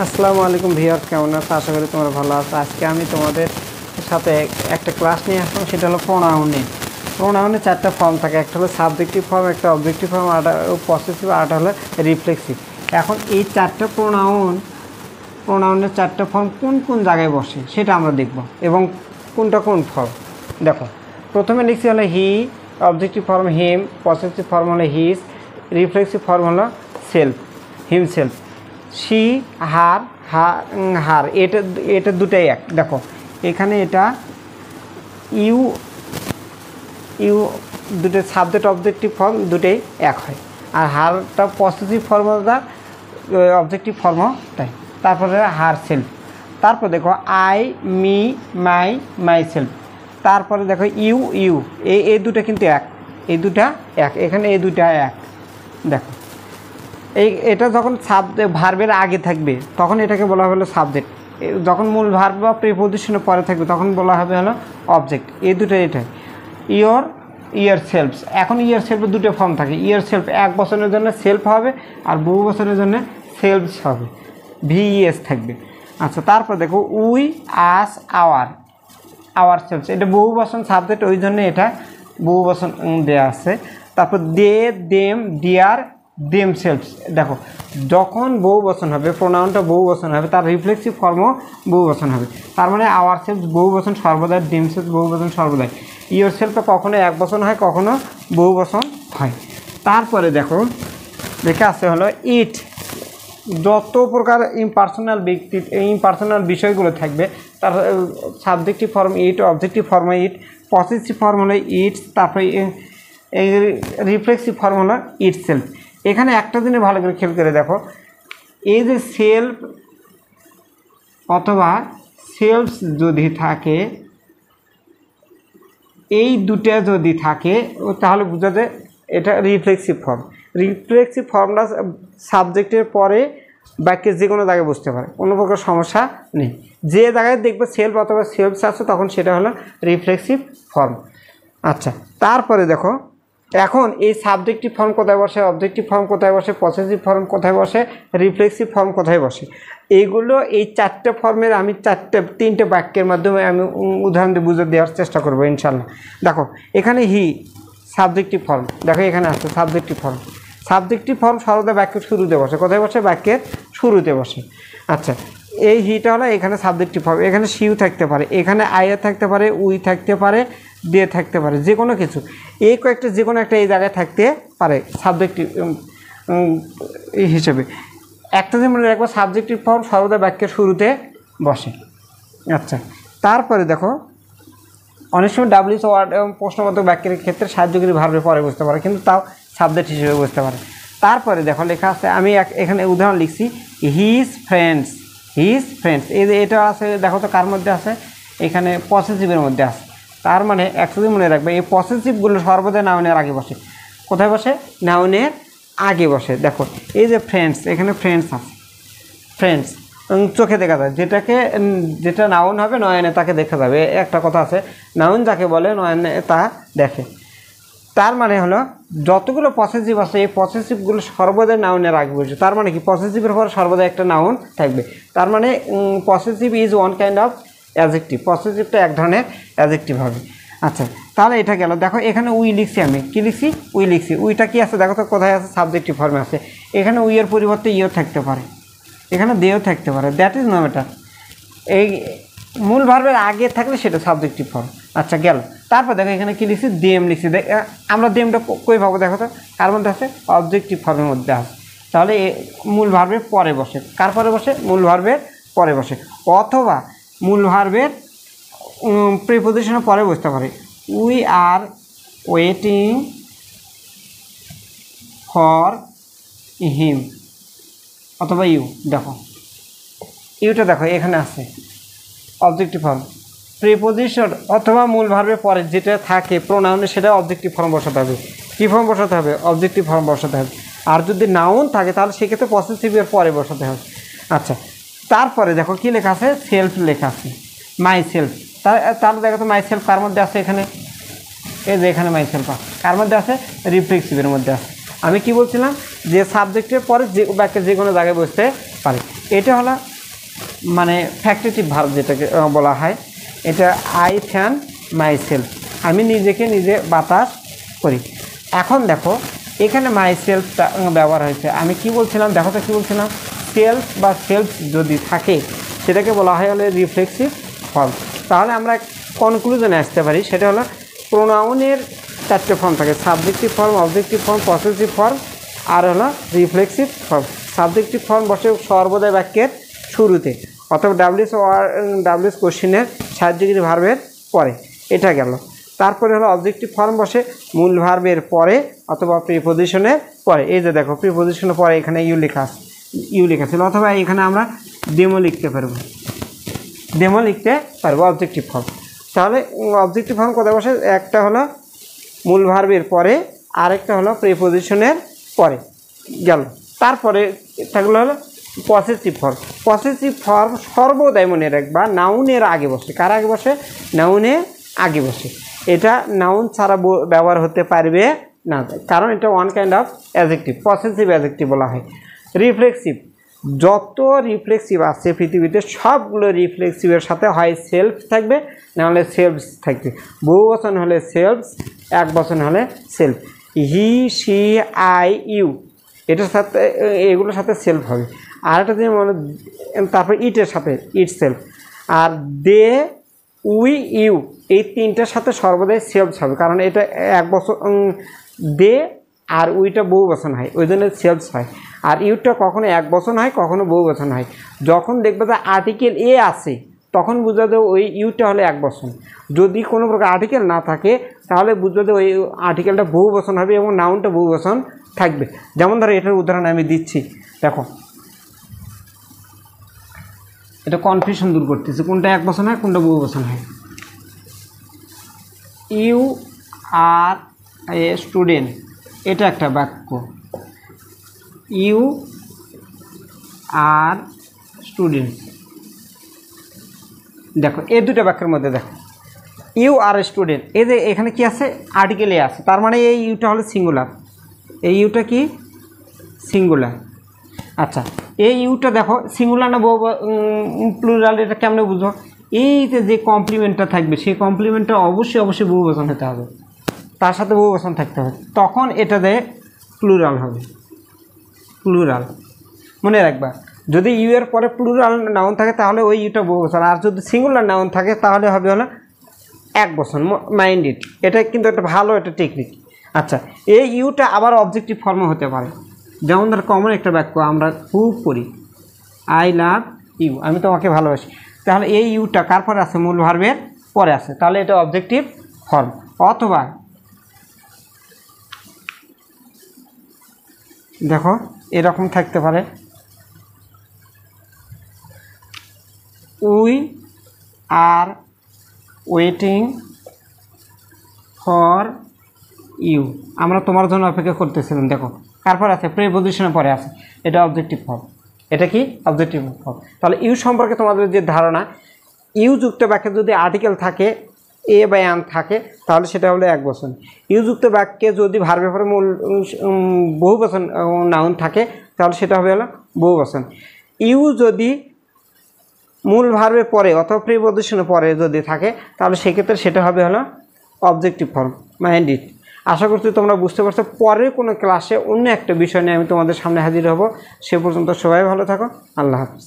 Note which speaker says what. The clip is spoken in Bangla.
Speaker 1: আসসালামু আলাইকুম ভিউয়ার্স, কেমন আছো? আশা করি তোমরা ভালো আছো। আজকে আমি তোমাদের সাথে একটা ক্লাস নিয়ে আসলাম, সেটা হলো প্রোনাউনে। প্রোনাউনে চারটা ফর্ম থাকে, একটা হলো সাবজেক্টিভ ফর্ম, একটা অবজেক্টিভ ফর্ম, আর পসেসিভ, আর একটা হলো রিফ্লেক্সিভ। এখন এই চারটা প্রোনাউনের চারটা ফর্ম কোন কোন জায়গায় বসে সেটা আমরা দেখব, এবং কোনটা কোন ফর্ম। দেখো, প্রথমে লিখছি হলো হি, অবজেক্টিভ ফর্ম হিম, পসেসিভ ফর্ম হলো হিজ, রিফ্লেক্সিভ ফর্ম হলো সেলফ, হিমসেলফ। শি, হার, এটা দুটাই এক। দেখো এখানে এটা ইউ দুটো সাবজেক্ট অবজেক্টিভ ফর্ম দুটোই এক হয়, আর হারটা পসেসিভ ফর্মটা অবজেক্টিভ ফর্মও তাই। তারপরে হার সেলফ। তারপর দেখো আই, মি, মাই সেলফ। তারপরে দেখো ইউ এই দুটো কিন্তু এক, এই দুটা এক, এখানে এই দুটা এক। দেখো এটা যখন ভার্বের আগে থাকবে তখন এটাকে বলা হলো সাবজেক্ট, যখন মূল ভার্ব বা প্রিপোজিশনের পরে থাকবে তখন বলা হবে হলো অবজেক্ট। এই দুটো এটাই ইয়ার সেলফস। এখন ইয়ার সেলফের দুটো ফর্ম থাকে। ইয়ার সেলফ এক বছরের জন্য সেলফ হবে, আর বহু বছরের জন্য সেলফস হবে, ভিএস থাকবে। আচ্ছা, তারপর দেখো উই, আস, আওয়ার সেলফস, এটা বহু বচন সাবজেক্ট, ওই জন্য এটা বহু বচন দেওয়া আছে। তারপর দে, দেম, ডিয়ার, দেম সেলফস। দেখো যখন বহু বচন হবে, প্রোনাউনটা বহু বচন হবে, তার রিফ্লেক্সিভ ফর্মও বহু বচন হবে। তার মানে আওয়ার সেলফ বহু বচন সর্বদাই, দেম সেলফ বহু বচন সর্বদাই। ইয়োর সেলফটা কখনো এক বচন হয়, কখনো বহু বচন হয়। তারপরে দেখো লেখা আছে হলো ইট। যত প্রকার ইম্পার্সোনাল বিষয়গুলো থাকবে তার সাবজেক্টিভ ফর্ম ইট, অবজেক্টিভ ফর্ম ইট, পসেসিভ ফর্ম হলো ইট, তারপরে এই রিফ্লেক্সিভ ফর্ম হলো ইট সেলফ। এখানে একটা জিনিস ভালো করে খেয়াল করে দেখো, এই যে সেলফ অথবা সেলফস যদি থাকে, এই দুটা যদি থাকে তাহলে বোঝা যায় এটা রিফ্লেক্সিভ ফর্ম। রিফ্লেক্সিভ ফর্মটা সাবজেক্টের পরে বাক্যের যে কোনো জায়গায় বুঝতে পারে, কোনো প্রকার সমস্যা নেই। যে জায়গায় দেখবে সেলফ অথবা সেলফস আছে তখন সেটা হলো রিফ্লেক্সিভ ফর্ম। আচ্ছা, তারপরে দেখো এখন এই সাবজেক্টিভ ফর্ম কোথায় বসে, অবজেক্টিভ ফর্ম কোথায় বসে, পসেসিভ ফর্ম কোথায় বসে, রিফ্লেক্সিভ ফর্ম কোথায় বসে, এইগুলো এই চারটে ফর্মের আমি তিনটে বাক্যের মাধ্যমে আমি উদাহরণ দিয়ে বুঝে দেওয়ার চেষ্টা করবো ইনশাল্লাহ। দেখো এখানে হি সাবজেক্টিভ ফর্ম, দেখো এখানে আছে সাবজেক্টিভ ফর্ম। সাবজেক্টিভ ফর্ম সর্বদা বাক্যের শুরুতে বসে। কোথায় বসে? বাক্যের শুরুতে বসে। আচ্ছা, এই হিটা হলো এখানে সাবজেক্টিভ ফর্ম। এখানে শিউ থাকতে পারে, এখানে আইয়া থাকতে পারে, উই থাকতে পারে, দিয়ে থাকতে পারে, যে কোনো কিছু, এই কয়েকটা যে কোনো একটা এই জায়গায় থাকতে পারে সাবজেক্টিভ হিসেবে। একটা যে মনে রাখবো, সাবজেক্টিভ ফর্ম সর্বদা বাক্যের শুরুতে বসে। আচ্ছা, তারপরে দেখো অনেক সময় ডাব্লিউএস ওয়ার্ড এবং প্রশ্নবোধক বাক্যের ক্ষেত্রে সাহায্যকারী ভার্বের পরে বুঝতে পারে, কিন্তু তাও সাবজেক্ট হিসেবে বুঝতে পারে। তারপরে দেখো লেখা আছে, আমি এখানে উদাহরণ লিখছি হিজ ফ্রেন্ডস। এই যে এটা আছে, দেখো তো কার মধ্যে আছে? এখানে পসেসিভের মধ্যে আছে। তার মানে একসাথে মনে রাখবে, এই পসেসিভগুলো সর্বদা নাউনের আগে বসে। কোথায় বসে? নাউনের আগে বসে। দেখো এই যে ফ্রেন্ডস, এখানে ফ্রেন্ডস আছে, ফ্রেন্ডস চোখে দেখা যায়, যেটা নাউন হবে নয়নে তাকে দেখা যাবে। একটা কথা আছে, নাউন যাকে বলে নয়নে তা দেখে। তার মানে হলো যতগুলো পসেসিভ আছে এই পসেসিভগুলো সর্বদা নাউনের আগে বসে। তার মানে কি? পসেসিভের পর সর্বদা একটা নাউন থাকবে। তার মানে possessive is one kind of adjective. পসেসিভটা এক ধরনের অ্যাডজেক্টিভ হবে। আচ্ছা, তাহলে এটা গেল। দেখো এখানে উই লিখছি, আমি কি লিখছি? উই লিখছি। উইটা কি আছে দেখো তো, কোথায় আছে? সাবজেক্টিভ ফর্মে আছে। এখানে উইয়ের পরিবর্তে ইও থাকতে পারে, এখানে দেও থাকতে পারে, দ্যাট ইজ নো ম্যাটার। এই মূল ভার্বের আগে থাকলে সেটা সাবজেক্টিভ ফর্ম। আচ্ছা গেল। তারপর দেখো এখানে কি লিখছি? দেম লিখছি। আমরা দেমটা কই পাবো? দেখো তো কার মধ্যে আছে? অবজেক্টিভ ফর্মের মধ্যে আছে। তাহলে মূল ভার্বের পরে বসে। কার পরে বসে? মূল ভার্বের পরে বসে, অথবা মূল ভার্বের প্রিপোজিশনের পরে বসতে পারে। We are waiting for him, অথবা ইউ। দেখো ইউটা দেখো এখানে আছে অবজেক্টিভ ফর্ম। প্রিপোজিশন অথবা মূল ভার্বের পরে যেটা থাকে প্রোনাউনে, সেটা অবজেক্টিভ ফর্ম বসাতে হবে। কী ফর্ম বসাতে হবে? অবজেক্টিভ ফর্ম বসাতে হবে। আর যদি নাউন থাকে তাহলে সেক্ষেত্রে পসেসিভের পরে বসাতে হবে। আচ্ছা, তারপরে দেখো কি লেখা আছে? সেলফ লেখা আছে, মাই সেলফ। তাহলে দেখো তো মাই সেলফ কার মধ্যে আছে? এখানে এই যে এখানে মাই সেলফ কার মধ্যে আছে? রিফ্লেক্সিভের মধ্যে আছে। আমি কি বলছিলাম? যে সাবজেক্টের পরে যে বাক্যের যে কোনো জায়গায় বসতে পারে। এটা হলো মানে ফ্যাক্টেটিভ ভার্ব যেটাকে বলা হয়, এটা আই ফ্যান মাই সেলফ, আমি নিজেকে নিজে বাতাস করি। এখন দেখো এখানে মাই সেলফটা ব্যবহার হয়েছে, আমি কি বলছিলাম দেখো তো, কী বলছিলাম, সেলফ বা সেলফ যদি থাকে সেটাকে বলা হয় হলো রিফ্লেক্সিভ ফর্ম। তাহলে আমরা কনক্লুশনে আসতে পারি, সেটা হলো প্রোনাউনের 4টে ফর্ম থাকে, subjective form, objective form, possessive form আর হলো রিফ্লেক্সিভ ফর্ম। সাবজেক্টিভ ফর্ম বসে সর্বদা বাক্যের শুরুতে, অথবা ডাব্লিউএস কোশ্চেনের সাহায্যকারী ভার্বের পরে, এটা গেল। তারপরে হলো অবজেক্টিভ ফর্ম বসে মূল ভার্বের পরে অথবা প্রিপোজিশনের পরে। এই যে দেখো প্রিপোজিশনের পরে এখানে ইউ লেখা ছিল, অথবা এখানে আমরা ডেমো লিখতে পারবো অবজেক্টিভ ফর্ম। তাহলে অবজেক্টিভ ফর্ম কোথায় বসে, একটা হলো মূল ভার্বের পরে, আরেকটা হলো প্রিপোজিশনের পরে গেল। তারপরে থাকলো হলো পসেসিভ ফর্ম। পসেসিভ ফর্ম সর্বদাই মনে রাখবা নাউনের আগে বসে। কার আগে বসে? নাউনের আগে বসে। এটা নাউন ছাড়া ব্যবহার হতে পারবে না, কারণ এটা one kind of adjective, possessive adjective বলা হয়। রিফ্লেক্সিভ, যত রিফ্লেক্সিভ আছে পৃথিবীতে সবগুলো রিফ্লেক্সিভের সাথে হয় সেলফ থাকবে, না হলে সেলফস থাকবে। বহু বচন হলে সেলফস, এক বচন হলে self. He, she, I, you, এটার সাথে এগুলোর সাথে সেলফ হবে। আর একটা যদি মনে, তারপর ইটের সাথে ইট সেলফ, আর দে, উই, ইউ, এই তিনটার সাথে সর্বদাই সেলফ হবে, কারণ এটা এক বছর দে আর উইটা বহু বচন হয়, ওই জন্য সেলফ হয়। আর ইউটা কখনো এক বচন হয়, কখনো বহু বচন হয়। যখন দেখবে যে আর্টিকেল এ আছে তখন বুঝবে যে ওই ইউটা হলে এক বচন। যদি কোনো প্রকার আর্টিকেল না থাকে তাহলে বুঝবে যে ওই আর্টিকেলটা বহু বচন হবে এবং নাউনটা বহু বচন থাকবে। যেমন ধরো এটার উদাহরণ আমি দিচ্ছি, দেখো এটা কনফিউশন দূর করতেছে, কোনটা এক বচন হয় কোনটা বহু বচন হয়। ইউ আর এ স্টুডেন্ট, এটা একটা বাক্য, ইউ আর স্টুডেন্ট। দেখো এই দুটো বাক্যের মধ্যে দেখো ইউ আর স্টুডেন্ট, এই যে এখানে কি আছে, আর্টিকেল এ আছে, তার মানে এই ইউটা হলো সিঙ্গুলার, এই ইউটা কি সিঙ্গুলার। আচ্ছা এই ইউটা দেখো সিঙ্গুলার না প্লুরাল, এটা কেমনে বুঝবো? এইতে যে কমপ্লিমেন্টটা থাকবে সেই কমপ্লিমেন্টটা অবশ্যই বহু বচন হতে হবে, তার সাথে বহু বচন থাকতে হবে, তখন এটাতে প্লুরাল হবে। প্লুরাল মনে রাখবা, যদি ইউ এর পরে প্লুরাল নাউন থাকে তাহলে ওই ইউটা বহু বচন, আর যদি সিঙ্গুলার নাউন থাকে তাহলে হবে হলো এক বচন। মাইন্ড ইট, এটা কিন্তু একটা ভালো একটা টেকনিক। আচ্ছা এই ইউটা আবার অবজেক্টিভ ফর্মও হতে পারে, যেমন ধর কমন একটা বাক্য আমরা খুব পড়ি, আই লাভ ইউ, আমি তোমাকে ভালোবাসি, তাহলে এই ইউটা কার পরে আছে? মূল ভার্বের পরে আছে, তাহলে এটা অবজেক্টিভ ফর্ম। অথবা দেখো এরকম থাকতে পারে, we are waiting for you, আমরা তোমার জন্য অপেক্ষা করতেছিলাম। দেখো কারপর আছে? প্রিপোজিশনের পরে আছে, এটা অবজেক্টিভ ফর্ম। এটা কি অবজেক্টিভ ফর্ম। তাহলে ইউ সম্পর্কে তোমাদের যে ধারণা, ইউ যুক্ত বাক্যে যদি আর্টিকেল থাকে, এ বা অ্যান থাকে, তাহলে সেটা হলো এক বচন। ইউ যুক্ত বাক্যে যদি ভার্বের পরে মূল বহু বচন নাউন থাকে তাহলে সেটা হবে হলো বহু বচন। ইউ যদি মূল ভার্বের পরে অথবা প্রিপোজিশনের পরে যদি থাকে তাহলে সেক্ষেত্রে সেটা হবে হলো অবজেক্টিভ ফর্ম। Mind it. আশা করছি তোমরা বুঝতে পারছো। পরের কোনো ক্লাসে অন্য একটা বিষয় নিয়ে আমি তোমাদের সামনে হাজির হব। সে পর্যন্ত সবাই ভালো থাকো। আল্লাহ হাফিজ।